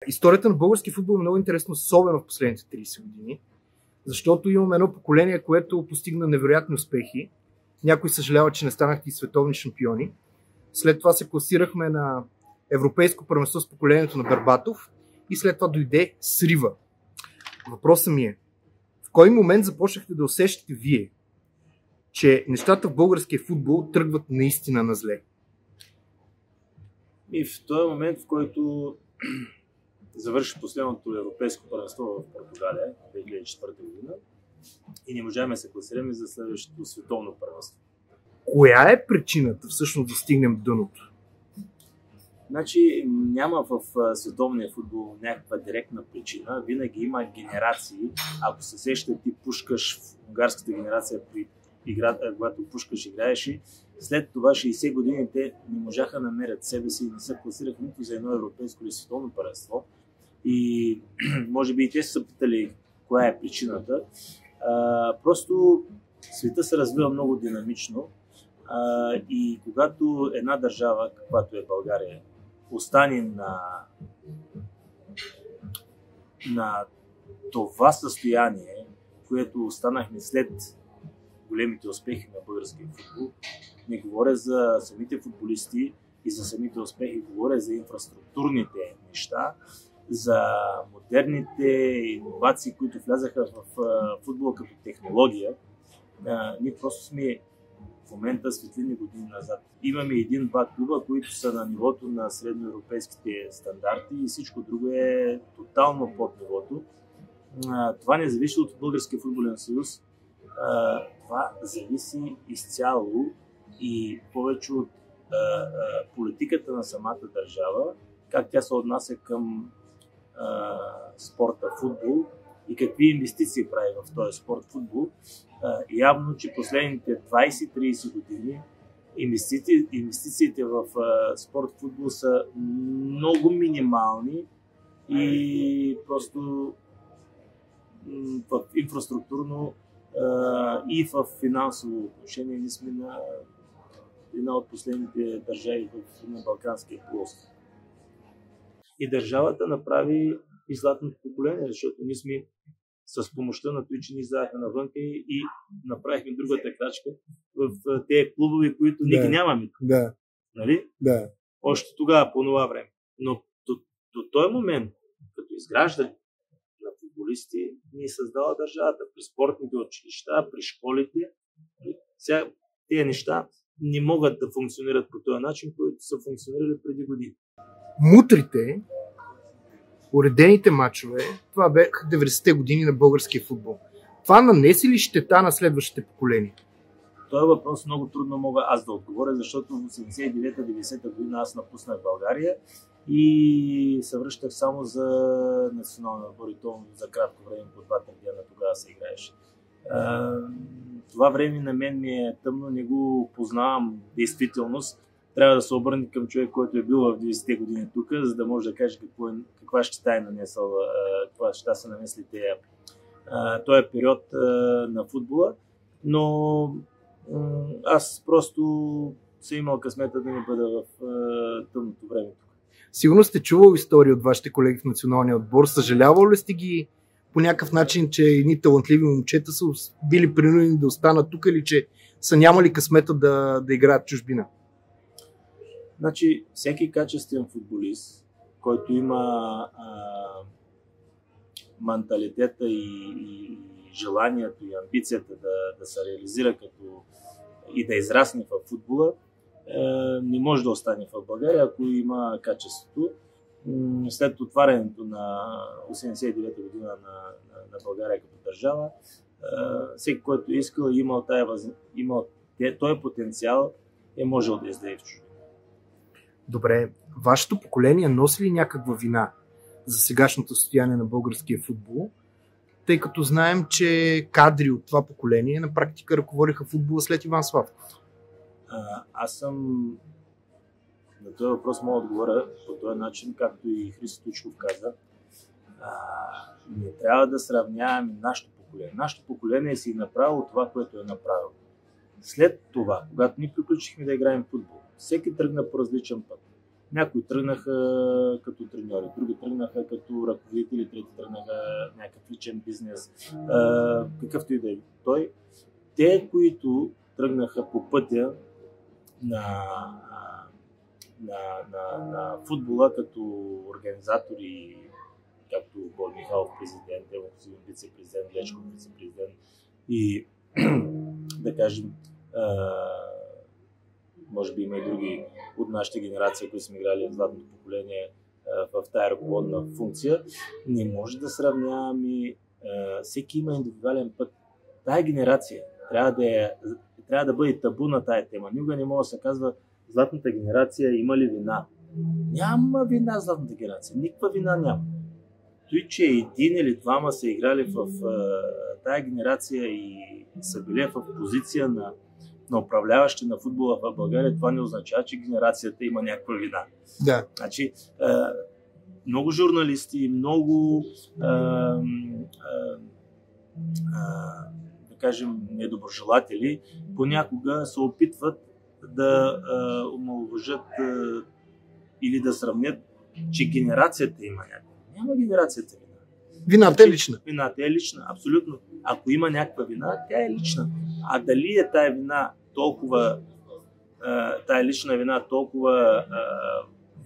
Историята на български футбол е много интересна, особено в последните 30 години, защото имаме едно поколение, което постигна невероятни успехи. Някои съжаляват, че не станахте и световни шампиони. След това се класирахме на европейско първенство с поколението на Бербатов и след това дойде срива. Въпросът ми е, в кой момент започнахте да усещате вие, че нещата в българския футбол тръгват наистина на зле? И в този момент, в който завърши последното европейско първенство в Португалия 2004 година и не можем да се класираме за следващото световно първенство. Коя е причината всъщност да стигнем дъното? Значи няма в световния футбол някаква директна причина. Винаги има генерации. Ако се сеща, ти Пушкаш в унгарската генерация при играта, когато Пушкаш играеше, след това 60 години те не можаха да намерят себе си и не се класираха нито за едно европейско или световно първенство. И може би и те са питали коя е причината. Просто света се развива много динамично и когато една държава, каквато е България, остане на това състояние, което останахме след големите успехи на българския футбол, не говоря за самите футболисти и за самите успехи, говоря за инфраструктурните неща, за модерните иновации, които влязаха в футбола като технология. Ние просто сме в момента светлини години назад. Имаме един-два клуба, които са на нивото на средноевропейските стандарти и всичко друго е тотално под нивото. Това не зависи от Българския футболен съюз. Това зависи изцяло и повече от политиката на самата държава, как тя се отнася към спорта футбол и какви инвестиции прави в този спорт футбол. Явно, че последните 20-30 години инвестициите в спорт футбол са много минимални и просто в инфраструктурно и в финансово отношение ние сме на една от последните държави на Балканския полуостров. И държавата направи и златното поколение, защото ние сме с помощта на това, че ни излязахме навънка и направихме другата крачка в тези клубове, които ние ги нямаме. Да. Нали? Да. Още тогава, по това време. Но до този момент, като изграждане на футболисти, ни създала държавата при спортните училища, при школите. Сега тези неща не могат да функционират по този начин, който са функционирали преди години. Мутрите, уредените мачове, това бяха 90-те години на българския футбол. Това нанеси ли щета на следващите поколения? Този въпрос много трудно мога аз да отговоря, защото в 89-90 година аз напуснах България и се връщах само за националния отбор и то за кратко време, по 2-3 дена тогава се играеше. Това време на мен ми е тъмно, не го познавам действителност. Трябва да се обърне към човек, който е бил в 90-те години тук, за да може да каже каква щета е нанесъл, каква щета са нанесли този период на футбола. Но аз просто съм имал късмета да не бъда в тъмното време тук. Сигурно сте чувал истории от вашите колеги в националния отбор. Съжалявал ли сте ги по някакъв начин, че едни талантливи момчета са били принудени да останат тук или че са нямали късмета да играят в чужбина? Значи, всеки качествен футболист, който има менталитета и желанието и амбицията да се реализира и да израсне в футбола, не може да остане в България, ако има качеството. След отварянето на 89-та година на България като държава, всеки, който е искал и имал този потенциал, е можел да излезе в чужбина. Добре, вашето поколение носи ли някаква вина за сегашното състояние на българския футбол, тъй като знаем, че кадри от това поколение на практика ръководиха футбола след Иван Славков? Аз съм на този въпрос мога да отговоря по този начин, както и Христо Тучков каза. Не трябва да сравняваме нашето поколение. Нашето поколение си направило това, което е направило. След това, когато ние приключихме да играем футбол, всеки тръгна по различен път. Някои тръгнаха като треньори, други тръгнаха като ръководители, трети тръгнаха някакъв личен бизнес, какъвто и да е той. Те, които тръгнаха по пътя на футбола като организатори, както Бой Михайлов президент, Ево вице-президент, Лечков вице-президент и да кажем, може би има и други от нашата генерация, които сме играли в златното поколение в тая ръководна функция, не може да сравняваме. Всеки има индивидуален път. Тая генерация трябва да бъде табу на тая тема. Никога не може да се казва златната генерация има ли вина. Няма вина златната генерация. Никаква вина няма. Той, че един или двама са играли в тая генерация и са били в позиция на управляващи на футбола в България, това не означава, че генерацията има някаква вина. Да. Значи, много журналисти, много да кажем недоброжелатели понякога се опитват да омаловажат или да сравнят, че генерацията има някаква. Няма генерацията вина. Вината е лична. Вината е лична, абсолютно. Ако има някаква вина, тя е лична. А дали е тая вина толкова, тая лична вина толкова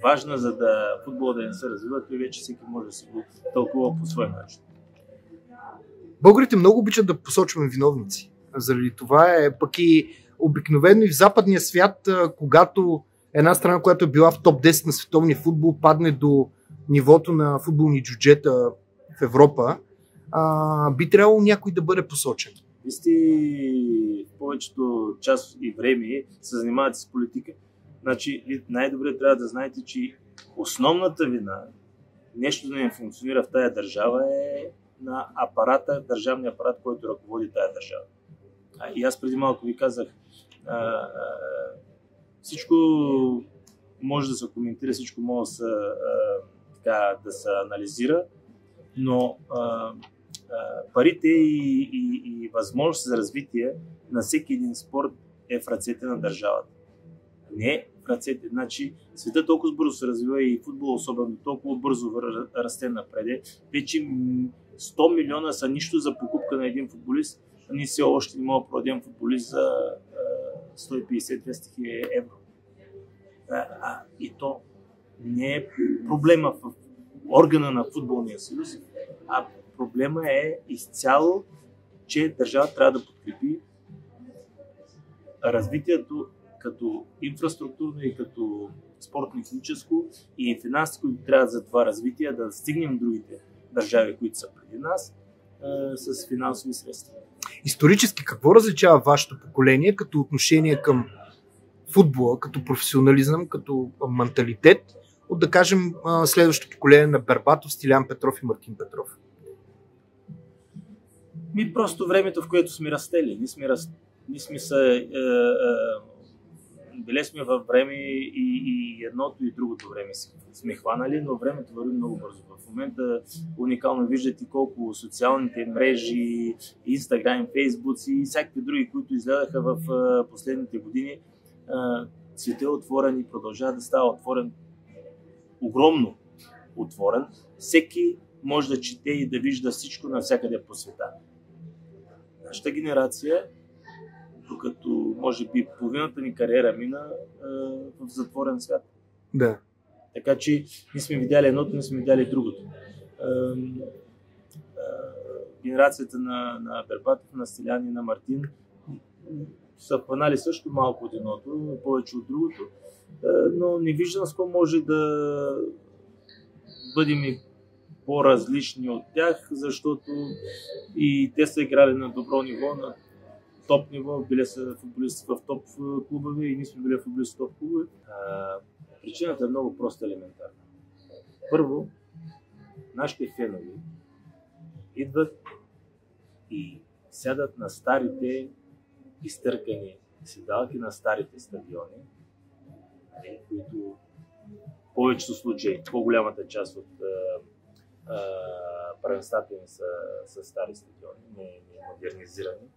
важна, за да футбола да не се развива, той вече всеки може да си го тълкува по свой начин. Българите много обичат да посочваме виновници. Заради това е пък и обикновено и в западния свят, когато една страна, която е била в топ 10 на световния футбол, падне до нивото на футболни джуджета в Европа, би трябвало някой да бъде посочен. Вие сте в повечето част и време се занимавате с политика. Значи най-добре трябва да знаете, че основната вина, нещо да не функционира в тая държава е на апарата, държавния апарат, който ръководи тая държава. И аз преди малко ви казах, всичко може да се коментира, всичко може да се анализира, но парите и възможност за развитие на всеки един спорт е в ръцете на държавата. Не в ръцете. Значи, света толкова бързо се развива и футбол особено толкова бързо расте напреде. Вече 100 милиона са нищо за покупка на един футболист, а ние все още не можем да продадем футболист за 150-200 хиляди евро. И то не е проблема в органа на футболния съюз, а проблема е изцяло, че държавата трябва да подкрепи развитието като инфраструктурно и като спортно-техническо и финанси, които трябва за това развитие, да стигнем другите държави, които са преди нас, с финансови средства. Исторически какво различава вашето поколение като отношение към футбола, като професионализъм, като менталитет от, да кажем, следващото поколение на Бербатов, Стилян Петров и Мартин Петров? Просто времето, в което сме растели. Ние сме били сме във време и едното и другото време сме хванали, но времето върви много бързо. В момента уникално виждате колко социалните мрежи, Инстаграм, Фейсбук и всякакви други, които изгледаха в последните години, светът е отворен и продължава да става отворен, огромно отворен. Всеки може да чете и да вижда всичко навсякъде по света. Нашата генерация, докато може би половината ни кариера мина в затворен свят. Да. Така че ние сме видяли едното, не сме видяли другото. Генерацията на Бербатов, на Стилян и на Мартин са хванали също малко от едното, повече от другото, но не виждам с какво може да бъдем по-различни от тях, защото и те са играли на добро ниво, на топ ниво, били са футболисти в топ клубове и ние сме били футболисти в топ клубове. Причината е много проста, елементарна. Първо, нашите фенове идват и сядат на старите изтъркани седалки на старите стадиони, които в повечето случаи, по-голямата част от първенствата им са стари стадиони, не модернизирани.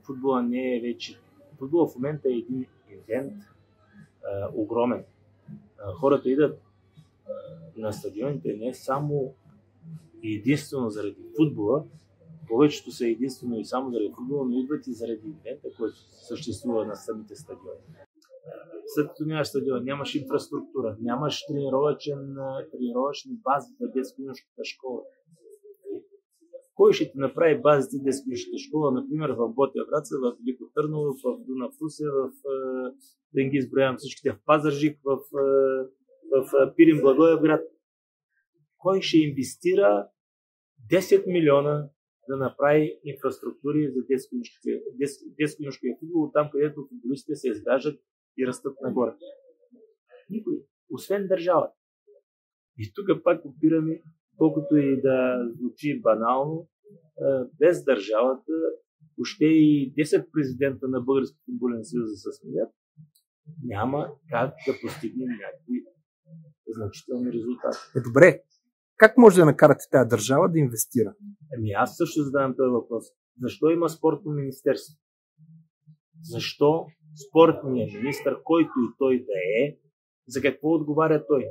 Футбола не е вече. Футбола в момента е един ивент, огромен. Хората идат на стадионите не само и единствено заради футбола, повечето са единствено и само заради футбола, но идват и заради ивента, който съществува на самите стадиони. След като нямаш стадион, нямаш инфраструктура, нямаш тренировъчни бази за детско-юношеската школа. Кой ще ти направи базите за детско-юношеската школа, например в Ботя Враца, в Велико Търново, в Дунав Русе, да ги изброявам всичките, в Пазарджик, в Пирин Благоевград. Кой ще инвестира 10 милиона да направи инфраструктури за детско-юношеския футбол, там където футболистите се изграждат и растат нагоре? Никой, освен държавата. И тук пак опираме, колкото и да звучи банално, без държавата, още и 10 президента на Български футболен съюз да се смеят, няма как да постигнем някакви значителни резултати. Добре, как може да накарате тази държава да инвестира? Аз също задавам този въпрос. Защо има спортно министерство? Защо спортният министър, който и той да е, за какво отговаря той?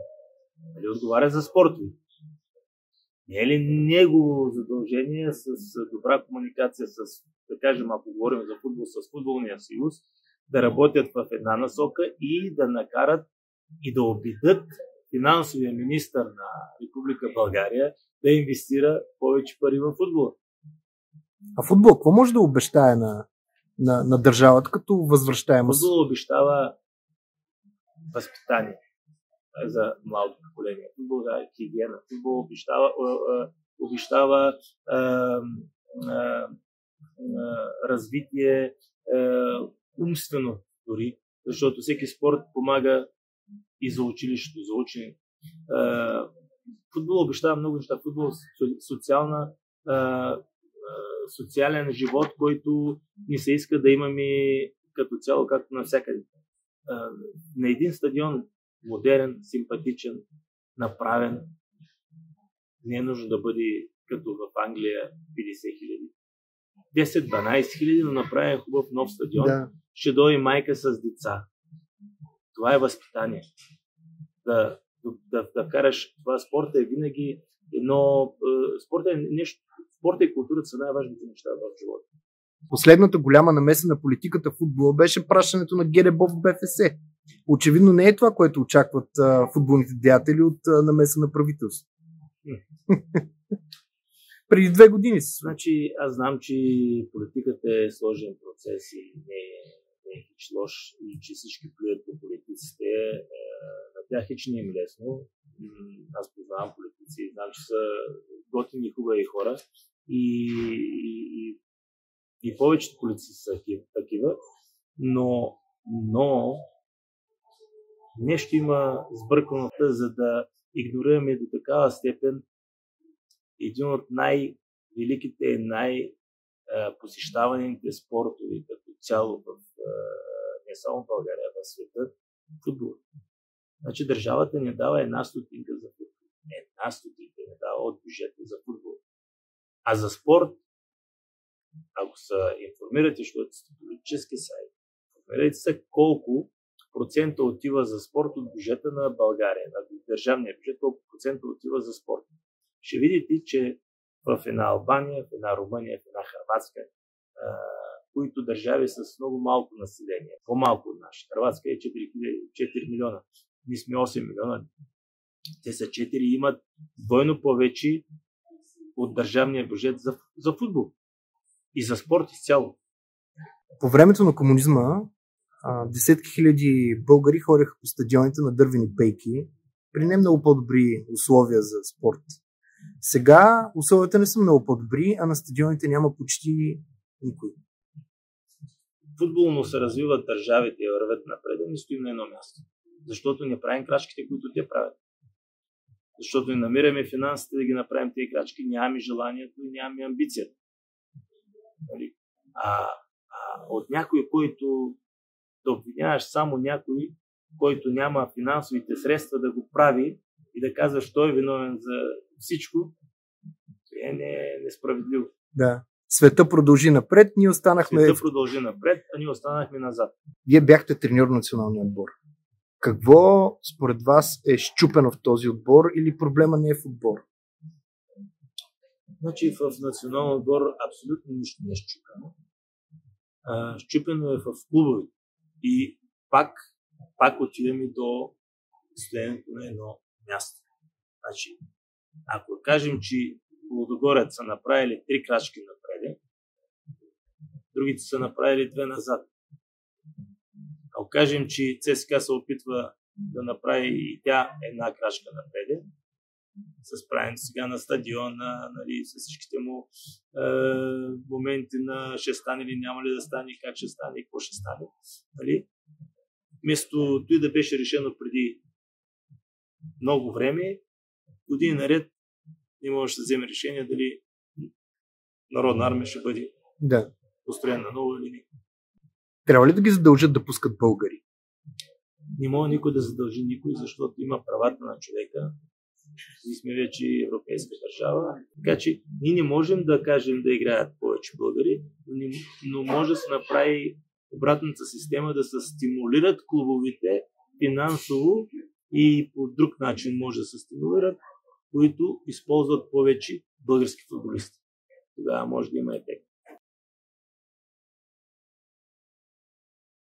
Дали отговаря за спортови? Не е ли негово задължение с добра комуникация да кажем, ако говорим за футбол, с футболния съюз, да работят в една насока и да накарат и да убедят финансовия министър на Република България да инвестира повече пари в футбола? А футбол какво може да обещае на държавата като възвръщаемост? Футбол обещава възпитание за младото поколение. Футбол за хигиена. Футбол обещава развитие умствено дори, защото всеки спорт помага и за училището, за учене. Футбол обещава много неща. Футбол социален живот, който ни се иска да имаме като цяло, както навсякъде. На един стадион, модерен, симпатичен, направен, не е нужно да бъде като в Англия 50 хиляди. 10-12 хиляди, но направен хубав нов стадион. Да. Ще дойде майка с деца. Това е възпитание. Да караш това. Спорта е винаги едно... Спорта и културата са най-важните неща в живота. Последната голяма намеса на политиката в футбола беше пращането на ГДБО в БФС. Очевидно не е това, което очакват футболните деятели от намеса на правителството. Преди 2 години. Значи, аз знам, че политиката е сложен процес и не е хич лош и че всички плюят по политиците. На тях хич не им лесно. Аз познавам политици, знам, че са готини и хубави хора и повечето политици са такива, но нещо има сбъркано, за да игнорираме до такава степен един от най-великите и най-посещаваните спортове като цяло не само в България, а в света, футбол. Значи държавата не дава една стотинка за футбол. Една стотинка не дава от бюджета за футбол. А за спорт, ако се информирате, защото сте политически сайт, информирайте се колко процента отива за спорт от бюджета на България, на държавния бюджет, колко процента отива за спорт. Ще видите, че в една Албания, в една Румъния, в една Хърватска, които държави с много малко население, по-малко от нашата. Хърватска е 4 милиона. Ние сме 8 милиона. Те са 4 и имат двойно повече от държавния бюджет за футбол и за спорт изцяло. По времето на комунизма десетки хиляди българи ходеха по стадионите на дървени пейки при не много по-добри условия за спорт. Сега условията не са много по-добри, а на стадионите няма почти никой. Футболно се развиват държавите и вървят напред, не стоим на едно място. Защото не правим крачките, които те правят. Защото не намираме финансите да ги направим тези крачки, нямаме желанието и нямаме амбицията. От някой, който да обвиняваш само някой, който няма финансовите средства да го прави и да казва, що е виновен за всичко, е несправедливо. Да. Света продължи напред, ние останахме... Света продължи напред, а ние останахме назад. Вие бяхте треньор на националния отбор. Какво според вас е счупено в този отбор или проблема не е в отбор? Значи в националния отбор абсолютно нищо не е счупено. Счупено е в клубовете. И пак отиваме до следното на едно място. Значи, ако кажем, че Лудогорец са направили 3 крачки напред, другите са направили 2 назад. Ако кажем, че ЦСКА се опитва да направи и тя една крачка напред, с правенето сега на стадиона, нали, с всичките му моменти на ще стане или няма ли да стане, как ще стане и какво ще стане. Нали. Вместо той да беше решено преди много време, години наред не може да вземе решение дали Народна армия ще бъде построена ново или не. Трябва ли да ги задължат да пускат българи? Не може никой да задължи никой, защото има правата на човека. Ние сме вече европейска държава. Така че ние не можем да кажем да играят повече българи, но може да се направи обратната система, да се стимулират клубовите финансово и по друг начин може да се стимулират, които използват повече български футболисти. Тогава може да има ефект.